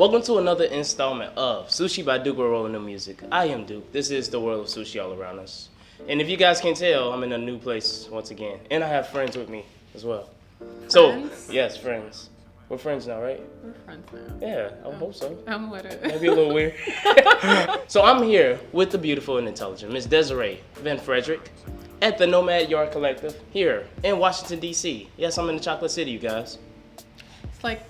Welcome to another installment of Sushi by DOOK. We're rolling the music. I am DOOK. This is the world of sushi all around us. And if you guys can tell, I'm in a new place once again. And I have friends with me as well. Friends? Yes, friends. We're friends now, right? We're friends now. Yeah, I hope so. I'm with it. Maybe a little weird. So I'm here with the beautiful and intelligent Miss Desiree Van Frederick at the Nomad Yard Collective here in Washington, D.C. Yes, I'm in the Chocolate City, you guys. It's like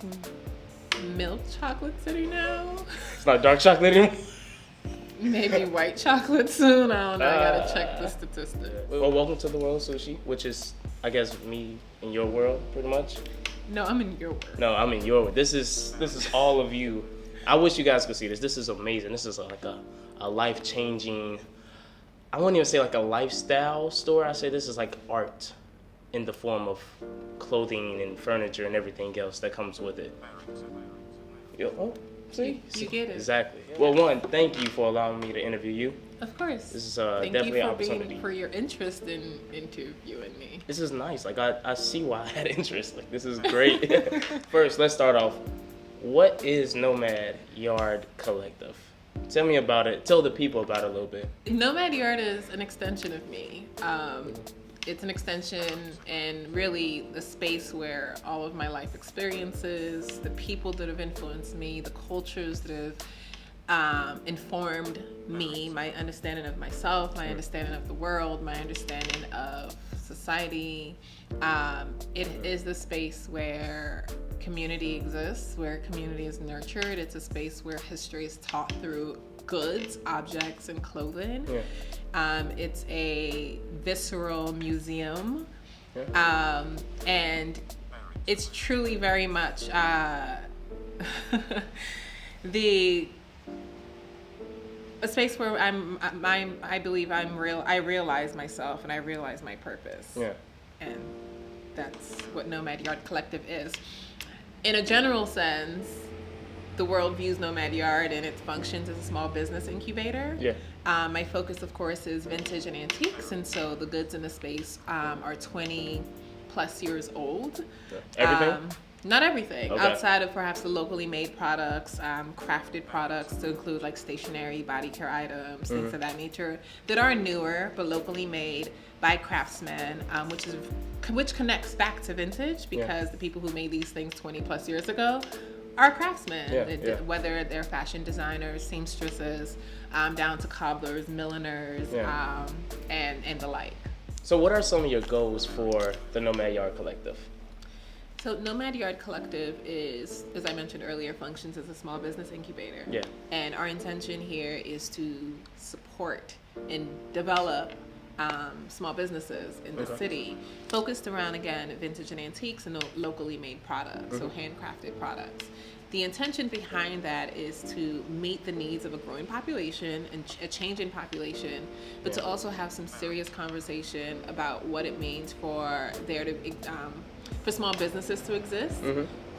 milk chocolate city now. It's not dark chocolate anymore. Maybe white chocolate soon. I don't know. I gotta check the statistics. Well, welcome to the world of sushi, which is, I guess, me in your world, pretty much. No, I'm in your world. No, I'm in your world. This is all of you. I wish you guys could see this. This is amazing. This is like a life-changing, I wouldn't even say like a lifestyle store. I say this is like art in the form of clothing and furniture and everything else that comes with it. See? You get it. Exactly. Well, one, thank you for allowing me to interview you. Of course. This is Thank definitely you an opportunity. for your interest in interviewing me. This is nice. Like, I see why I had interest. Like, this is great. First, let's start off. What is Nomad Yard Collective? Tell me about it. Tell the people about it a little bit. Nomad Yard is an extension of me. It's an extension and really the space where all of my life experiences, the people that have influenced me, the cultures that have informed me, my understanding of myself, my understanding of the world, my understanding of society. It is the space where community exists, where community is nurtured. It's a space where history is taught through goods, objects, and clothing. Yeah. It's a visceral museum. Yeah. And it's truly very much a space where I believe I'm real. I realize myself and I realize my purpose. Yeah. And that's what Nomad Yard Collective is. In a general sense, the world views Nomad Yard and its functions as a small business incubator. Yeah. My focus, of course, is vintage and antiques, and so the goods in the space are 20 plus years old. Everything? Not everything. Okay. Outside of perhaps the locally made products, crafted products to include like stationery, body care items, things of that nature that are newer but locally made by craftsmen, which connects back to vintage because the people who made these things 20 plus years ago are craftsmen, whether they're fashion designers, seamstresses, down to cobblers, milliners, and the like. So what are some of your goals for the Nomad Yard Collective? So Nomad Yard Collective is, as I mentioned earlier, functions as a small business incubator. Yeah. And our intention here is to support and develop small businesses in the city, focused around, again, vintage and antiques and locally made products, so handcrafted products. The intention behind that is to meet the needs of a growing population and a changing population, but to also have some serious conversation about what it means for for small businesses to exist,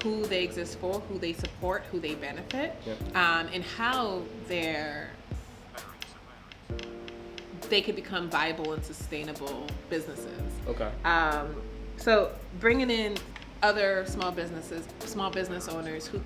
who they exist for, who they support, who they benefit, and how they could become viable and sustainable businesses. Okay. So bringing in other small business owners who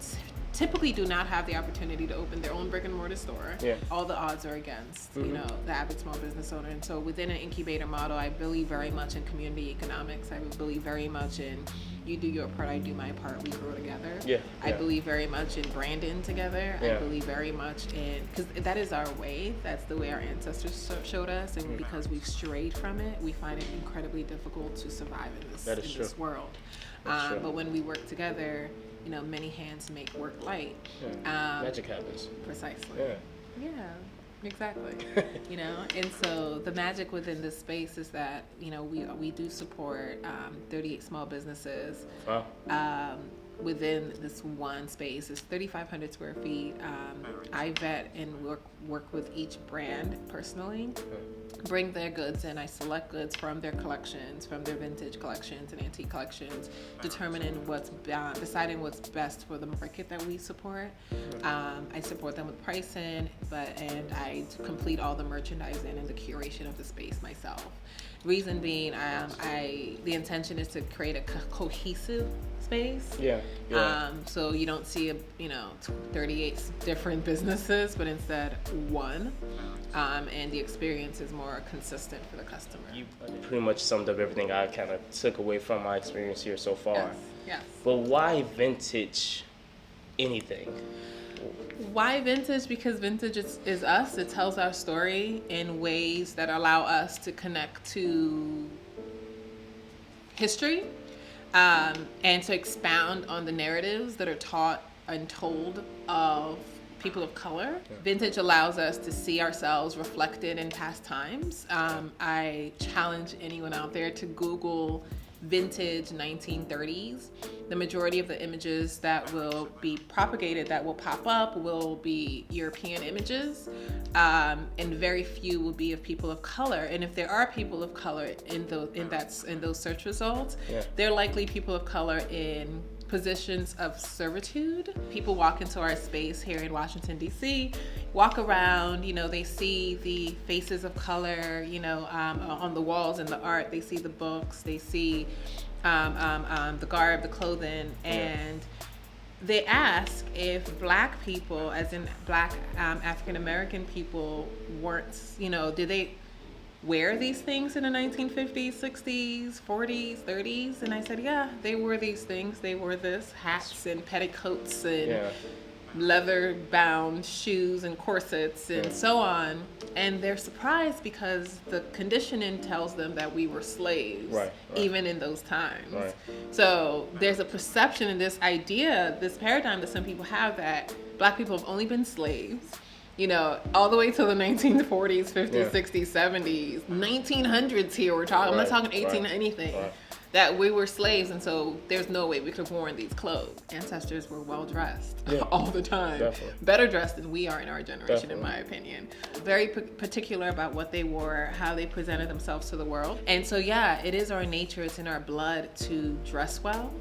typically do not have the opportunity to open their own brick and mortar store. Yeah. All the odds are against, the average small business owner. And so within an incubator model, I believe very much in community economics. I believe very much in you do your part, I do my part, we grow together. Yeah. I believe very much in branding together. I believe very much in, because that is our way. That's the way our ancestors showed us. And because we've strayed from it, we find it incredibly difficult to survive in this world. But when we work together, many hands make work light. Magic happens. Precisely. Yeah, exactly. And so the magic within this space is that, we do support 38 small businesses. Wow. Within this one space. It's 3,500 square feet. I vet and work with each brand personally. Bring their goods in. I select goods from their collections, from their vintage collections and antique collections, deciding what's best for the market that we support. I support them with pricing, and I complete all the merchandising and the curation of the space myself. Reason being, the intention is to create a cohesive space. Yeah. So you don't see 38 different businesses, but instead one. And the experience is more consistent for the customer. You pretty much summed up everything I kind of took away from my experience here so far. Yes. But why vintage anything? Why vintage? Because vintage is us. It tells our story in ways that allow us to connect to history, and to expound on the narratives that are taught and told of people of color. Yeah. Vintage allows us to see ourselves reflected in past times. I challenge anyone out there to Google vintage 1930s. The majority of the images that will be propagated, that will pop up, will be European images, and very few will be of people of color. And if there are people of color in those search results, they're likely people of color in positions of servitude. People walk into our space here in Washington, D.C., walk around, they see the faces of color, on the walls and the art. They see the books, they see the garb, the clothing, and they ask if Black people, as in Black African American people, weren't, did they wear these things in the 1950s, 60s, 40s, 30s? And I said, yeah, they wore these things. They wore this, hats and petticoats and leather-bound shoes and corsets and so on. And they're surprised because the conditioning tells them that we were slaves, even in those times. Right. So there's a perception and this idea, this paradigm that some people have that Black people have only been slaves, all the way to the 1940s, 50s, 60s, 70s, 1900s here. We're talking, I'm not talking 18 or anything. That we were slaves, and so there's no way we could have worn these clothes. Ancestors were well dressed all the time. Definitely. Better dressed than we are in our generation, in my opinion. Very particular about what they wore, how they presented themselves to the world. And so, it is our nature, it's in our blood to dress well.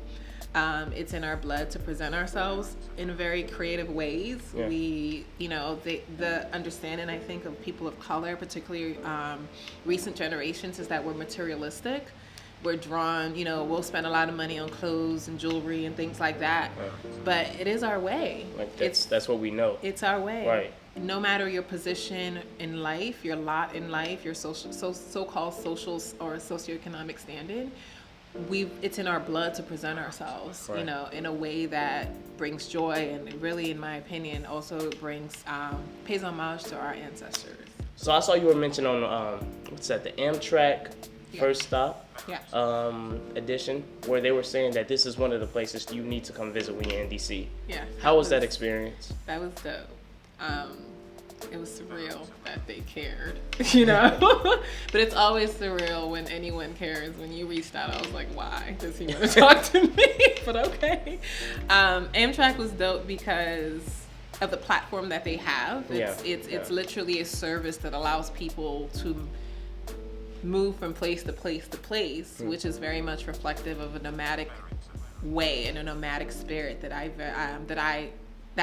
It's in our blood to present ourselves in very creative ways. We, the understanding, I think, of people of color, particularly recent generations, is that we're materialistic. We're drawn, we'll spend a lot of money on clothes and jewelry and things like that. But it is our way. That's what we know. It's our way. Right. No matter your position in life, your lot in life, your so-called social or socioeconomic standing, it's in our blood to present ourselves, in a way that brings joy and really, in my opinion, also pays homage to our ancestors. So I saw you were mentioned on the Amtrak First Stop edition, where they were saying that this is one of the places you need to come visit when you're in DC. Yeah. How was that experience? That was dope. It was surreal that they cared, but it's always surreal when anyone cares. When you reached out, I was like, why does he want to talk to me? But okay. Amtrak was dope because of the platform that they have. It's literally a service that allows people to move from place to place to place, which is very much reflective of a nomadic way and a nomadic spirit that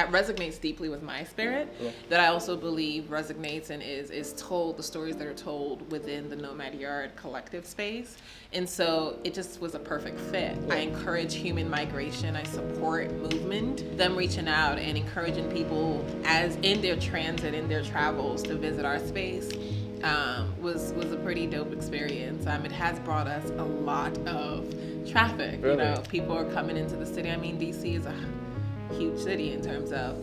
resonates deeply with my spirit, that I also believe resonates and is told, the stories that are told within the Nomad Yard Collectiv space. And so it just was a perfect fit. I encourage human migration. I support movement, them reaching out and encouraging people as in their transit, in their travels to visit our space. Was a pretty dope experience. It has brought us a lot of traffic. Really? People are coming into the city. I mean, DC is a huge city in terms of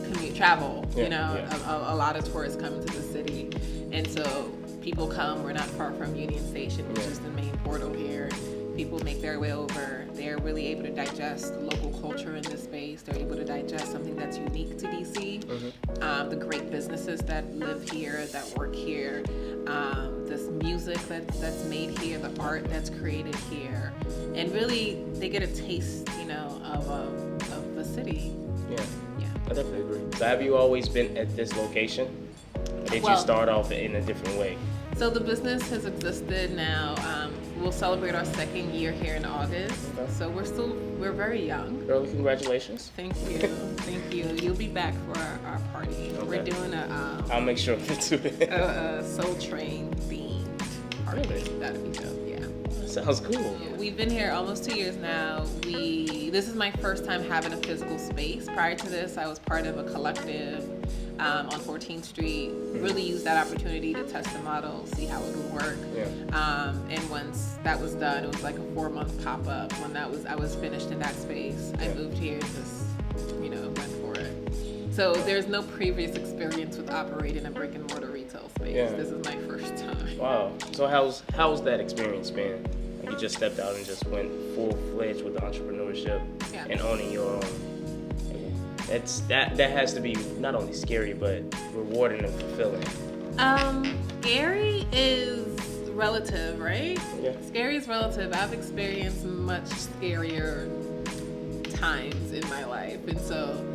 commute travel. A lot of tourists come into the city, and so people come. We're not far from Union Station, which is the main portal here. People make their way over. They're really able to digest local culture in this space. They're able to digest something that's unique to DC. The great businesses that live here, that work here, this music that's made here, the art that's created here, and really they get a taste, of the city. Yeah, I definitely agree. So have you always been at this location? Or did you start off in a different way? So the business has existed now. We'll celebrate our second year here in August. Okay. So we're very young. Early congratulations. Thank you. Thank you. You'll be back for our party. Okay. We're doing I'll make sure to do it. A Soul Train theme. heartbeat. That'd be dope. Yeah. Sounds cool. Yeah. We've been here almost 2 years now. This is my first time having a physical space. Prior to this, I was part of a Collectiv on 14th Street. Really used that opportunity to test the model, see how it would work. Yeah. And once that was done, it was like a 4-month pop-up. When I was finished in that space, I moved here and just, went for it. So there's no previous experience with operating a brick and mortar retail space. Yeah. This is my first time. Wow. So how's that experience been? Like you just stepped out and just went full-fledged with the entrepreneurship and owning your own. That has to be not only scary but rewarding and fulfilling. Scary is relative, right? Yeah. Scary is relative. I've experienced much scarier times in my life, and so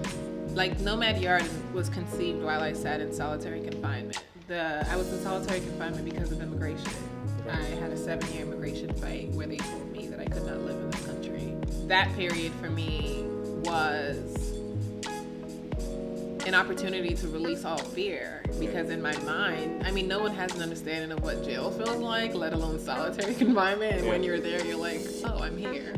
like Nomad Yard was conceived while I sat in solitary confinement. I was in solitary confinement because of immigration. I had a 7-year immigration fight where they told me that I could not live in this country. That period for me was an opportunity to release all fear, because in my mind, no one has an understanding of what jail feels like, let alone solitary confinement. And when you're there, you're like, oh, I'm here.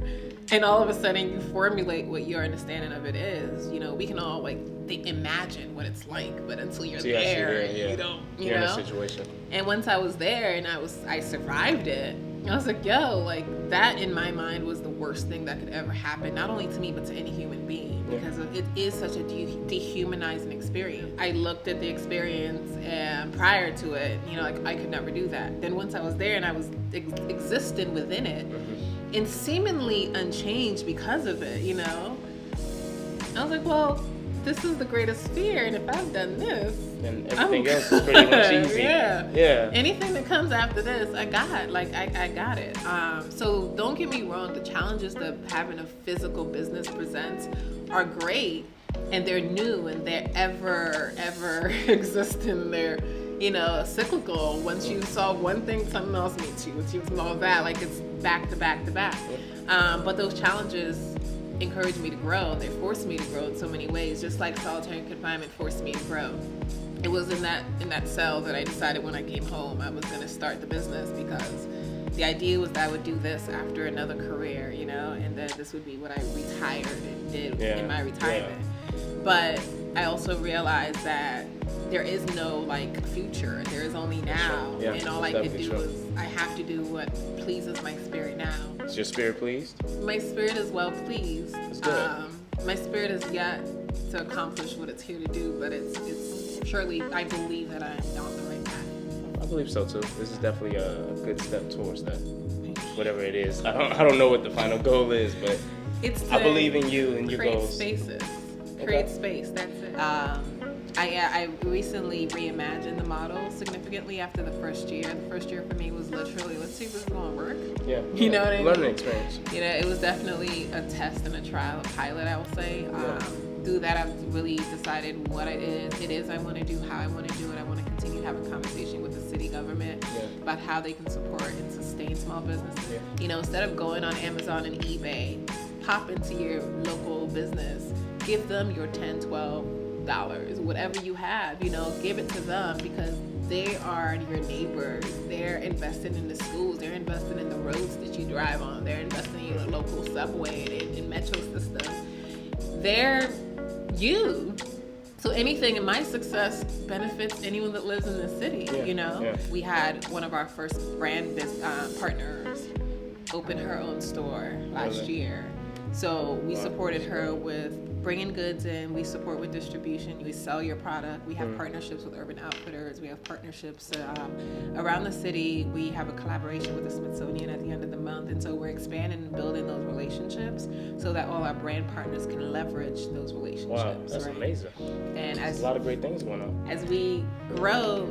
And all of a sudden you formulate what your understanding of it is. We can all imagine what it's like, but until you're there, you don't, you're in a situation. And once I was there and I survived it, I was like, that in my mind was the worst thing that could ever happen, not only to me, but to any human being, because it is such a dehumanizing experience. I looked at the experience and prior to it, I could never do that. Then once I was there and I was existing within it, and seemingly unchanged because of it, I was like, well, this is the greatest fear, and if I've done this, then everything else is pretty much easy. Yeah. Anything that comes after this, I got it. So don't get me wrong, the challenges that having a physical business presents are great, and they're new, and they're ever existing. They're cyclical. Once you solve one thing, something else meets you. Once you solve that, it's back to back to back. But those challenges encouraged me to grow. They forced me to grow in so many ways, just like solitary confinement forced me to grow. It was in that cell that I decided when I came home I was going to start the business, because the idea was that I would do this after another career, and that this would be what I retired and did in my retirement. But I also realized that there is no future. There is only now. And all I could do is I have to do what pleases my spirit now. Is your spirit pleased? My spirit is well pleased. That's good. My spirit is yet to accomplish what it's here to do, but it's surely, I believe that I'm on the right path. I believe so too. This is definitely a good step towards that. Whatever it is. I don't know what the final goal is, but I believe in you and your goals. Create spaces. Create space, that's it. I recently reimagined the model significantly after the first year. The first year for me was literally, let's see if this is going to work. Yeah. You know what I mean? Learning experience. It was definitely a test and a trial, a pilot, I will say. Through that, I've really decided what it is I want to do, how I want to do it. I want to continue to have a conversation with the city government about how they can support and sustain small businesses. Instead of going on Amazon and eBay, pop into your local business, give them your $10, $12, whatever you have, give it to them, because they are your neighbors. They're invested in the schools. They're invested in the roads that you drive on. They're invested in your local subway and in metro system. They're you. So anything in my success benefits anyone that lives in the city, We had one of our first brand partners open her own store last year. So we supported her with bringing goods in. We support with distribution. We sell your product. We have partnerships with Urban Outfitters. We have partnerships around the city. We have a collaboration with the Smithsonian at the end of the month. And so we're expanding and building those relationships so that all our brand partners can leverage those relationships. Wow, that's amazing. And there's a lot of great things going on. As we grow,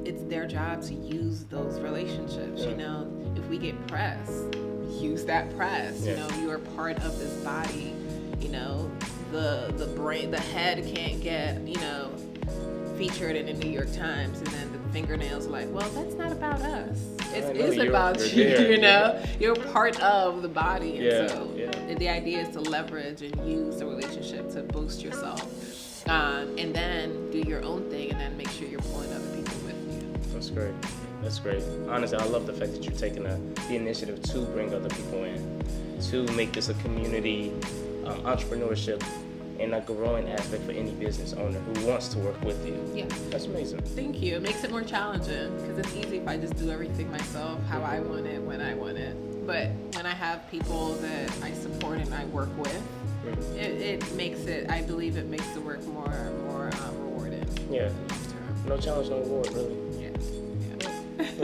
it's their job to use those relationships. If we get press, use that press. You are part of this body. The brain, the head can't get featured in the New York Times, and then the fingernails are like, well, that's not about us. It is about you. You're part of the body, and so the idea is to leverage and use the relationship to boost yourself, and then do your own thing, and then make sure you're pulling other people with you. That's great. That's great. Honestly, I love the fact that you're taking the initiative to bring other people in, to make this a community entrepreneurship and a growing aspect for any business owner who wants to work with you. Yeah. That's amazing. Thank you. It makes it more challenging because it's easy if I just do everything myself, how I want it, when I want it. But when I have people that I support and I work with, it makes it, I believe it makes the work more rewarding. Yeah. No challenge, no reward, really. Yeah.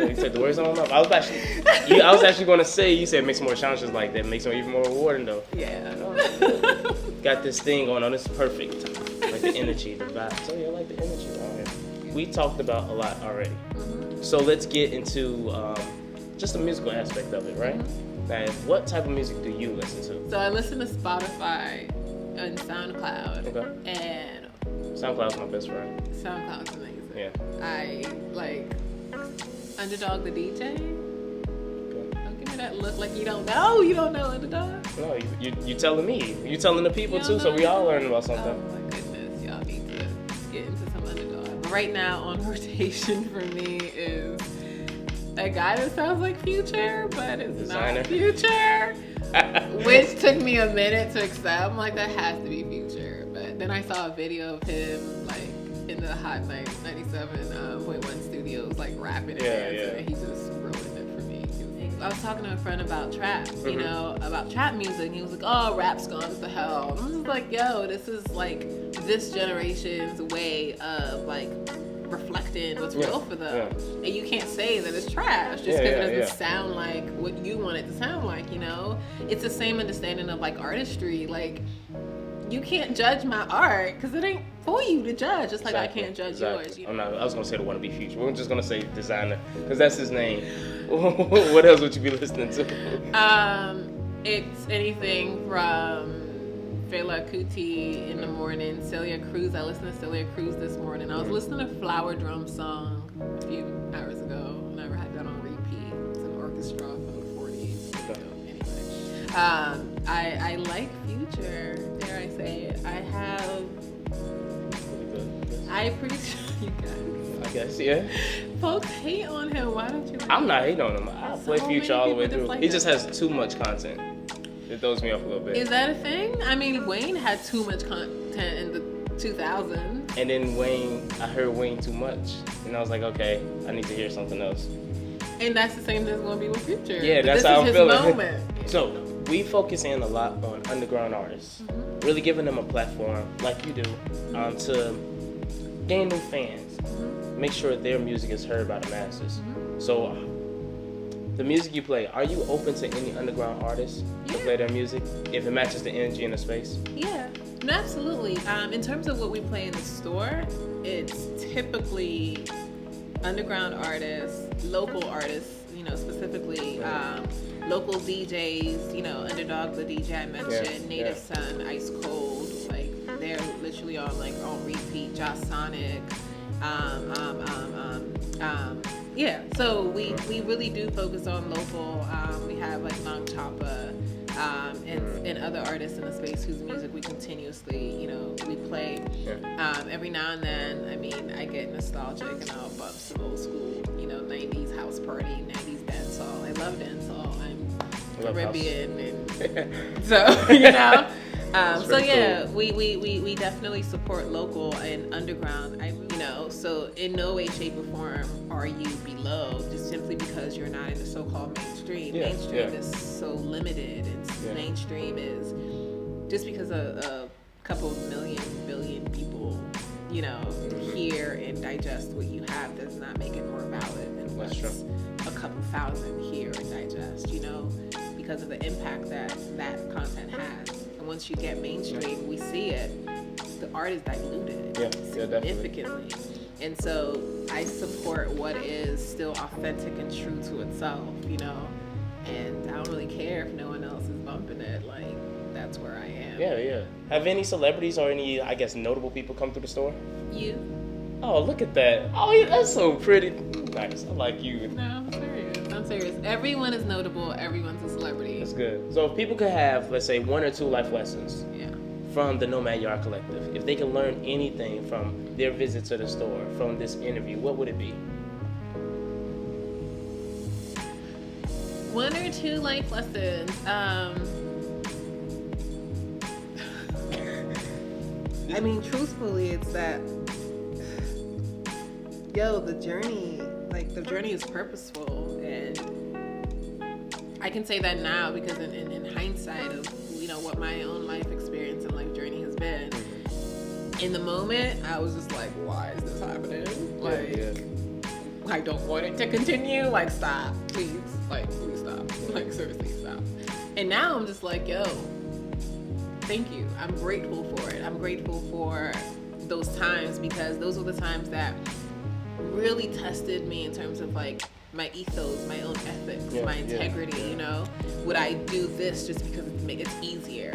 You said the words on my mouth. I was actually going to say, you said it makes more challenges, like that makes it even more rewarding though. Yeah. Got this thing going on. This is perfect. Like the energy, the vibe. So yeah, I like the energy on here. We talked about a lot already. So let's get into just the musical aspect of it, right? Now, what type of music do you listen to? So I listen to Spotify and SoundCloud. Okay. And SoundCloud's my best friend. SoundCloud's amazing. Yeah. I like Underdog the DJ. Okay. Don't give me that look like you don't know. You don't know Underdog. No, you telling me. You telling the people too, so we all learning about something. Oh my goodness, y'all need to get into some Underdog. But right now on rotation for me is a guy that sounds like Future, but it's Designer. not Future. Which took me a minute to accept. I'm like, that has to be Future. But then I saw a video of him like in the Hot 97.1 studios, like rapping and dancing, and he just ruined it for me. I was talking to a friend about trap, you know, about trap music, and he was like, oh, rap's gone to hell. And I'm just like, yo, this is like this generation's way of like reflecting what's real for them. And you can't say that it's trash just because it doesn't sound like what you want it to sound like, you know? It's the same understanding of like artistry. Like, you can't judge my art because it ain't for you to judge, just like I can't judge yours. You know? I was going to say the wannabe Future. We're just going to say designer because that's his name. What else would you be listening to? It's anything from Fela Kuti in the morning, Celia Cruz. I listened to Celia Cruz this morning. I was listening to Flower Drum Song a few hours ago. I never had that on repeat. It's an orchestra from the 40s. So anyway, I like Future. Dare I say it? I'm pretty sure you guys. I guess, yeah. Folks hate on him. Why don't you? I'm not hating on him. I play Future all the way through. He just has too much content. It throws me off a little bit. Is that a thing? I mean, Wayne had too much content in the 2000s. And then I heard Wayne too much. And I was like, okay, I need to hear something else. And that's the same thing's going to be with Future. Yeah, that's how I'm feeling. This is his moment. So, we focus in a lot on underground artists. Really giving them a platform, like you do, to gain new fans. Make sure their music is heard by the masses. So, the music you play, are you open to any underground artists to play their music if it matches the energy in the space? Yeah, no, absolutely. In terms of what we play in the store, it's typically underground artists, local artists, you know, specifically local DJs, you know, Underdog, the DJ I mentioned, Native Son, Ice Cold, like they're literally on repeat, Josh Sonic, yeah, so we really do focus on local. We have like Long Choppa and other artists in the space whose music we continuously, you know, we play. Every now and then, I mean, I get nostalgic and I'll bump some old school, you know, 90s house party, 90s dancehall. I love dancehall. I'm Caribbean, and so, you know. So yeah, cool. we definitely support local and underground. You know, so in no way, shape, or form are you below just simply because you're not in the so-called mainstream. Mainstream is so limited. Mainstream is just because a couple billion people, you know, hear and digest what you have does not make it more valid than what's a couple thousand hear and digest. You know, because of the impact that content has. Once you get mainstream, we see it, the art is diluted significantly. And so I support what is still authentic and true to itself, you know, and I don't really care if no one else is bumping it. Like, that's where I am. Yeah. Have any celebrities or any, I guess, notable people come through the store? You. Oh, look at that. Oh, yeah, that's so pretty. Nice. I like you. No, I'm serious. Everyone is notable. Everyone's a celebrity. That's good. So if people could have, let's say, 1 or 2 life lessons from the Nomad Yard Collective, if they can learn anything from their visit to the store, from this interview, what would it be? One or two life lessons. I mean, truthfully, it's that, the journey is purposeful. And I can say that now because in hindsight of, what my own life experience and life journey has been, in the moment, I was just like, why is this happening? I don't want it to continue. Like, stop, please. Like, please stop. Like, seriously, stop. And now I'm just like, thank you. I'm grateful for it. I'm grateful for those times because those were the times that really tested me in terms of like my ethos, my own ethics, my integrity, Would I do this just because it's easier?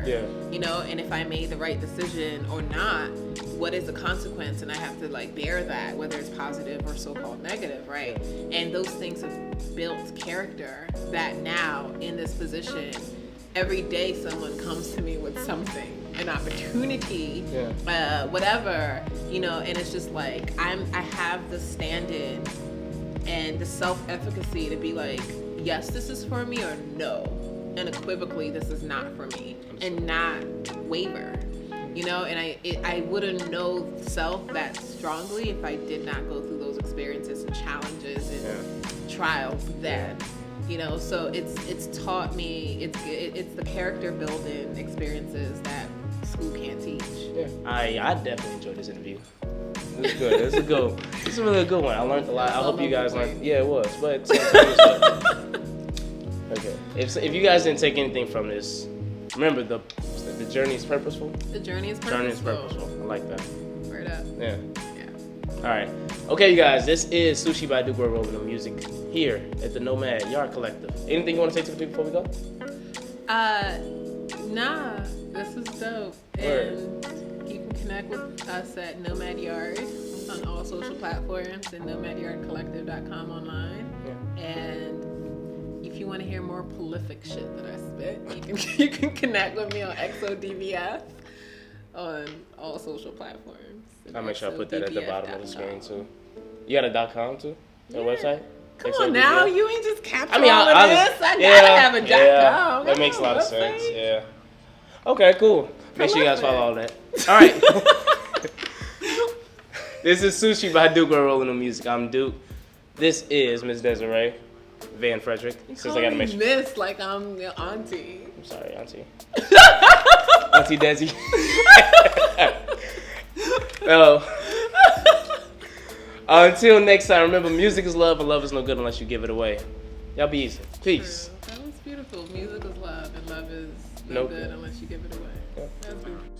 And if I made the right decision or not, what is the consequence? And I have to like bear that, whether it's positive or so-called negative, right? And those things have built character that now in this position, every day someone comes to me with something, an opportunity, whatever, and it's just like, I have the stand-in and the self-efficacy to be like, yes, this is for me, or no, unequivocally, this is not for me, and not waver, and I wouldn't know self that strongly if I did not go through those experiences and challenges and trials then. So it's taught me, it's the character building experiences that school can't teach. I definitely enjoyed this interview. This is good. This is a really good one. I learned a lot. I hope you guys learned. Yeah, it was. But okay, if you guys didn't take anything from this, remember the journey is purposeful. The journey is purposeful. I like that. Word up. Yeah. All right. Okay, you guys. This is Sushi by DOOK. We're rolling the music here at the Nomad Yard Collective. Anything you want to say to the people before we go? Nah. This is dope. Word. And you can connect with us at Nomad Yard on all social platforms and nomadyardcollective.com online. Yeah. And if you want to hear more prolific shit that I spit, you can connect with me on XODVF on all social platforms. I'll make sure I put that at the bottom of the screen too. You got a .com too? A website? Come on now, you ain't just capture all of this. I gotta have a .com. That makes a lot of sense. Yeah. Okay, cool. Make sure you guys follow all that. All right. This is Sushi by DOOK. We're rolling the music. I'm DOOK. This is Miss Desiree Van Frederick. Since I gotta make sure. Miss like I'm your auntie. I'm sorry, auntie. Auntie Desi. Until next time, remember, music is love and love is no good unless you give it away. Y'all be easy. Peace. True. That was beautiful. Music is love and love is no good unless you give it away. Yeah. That's beautiful.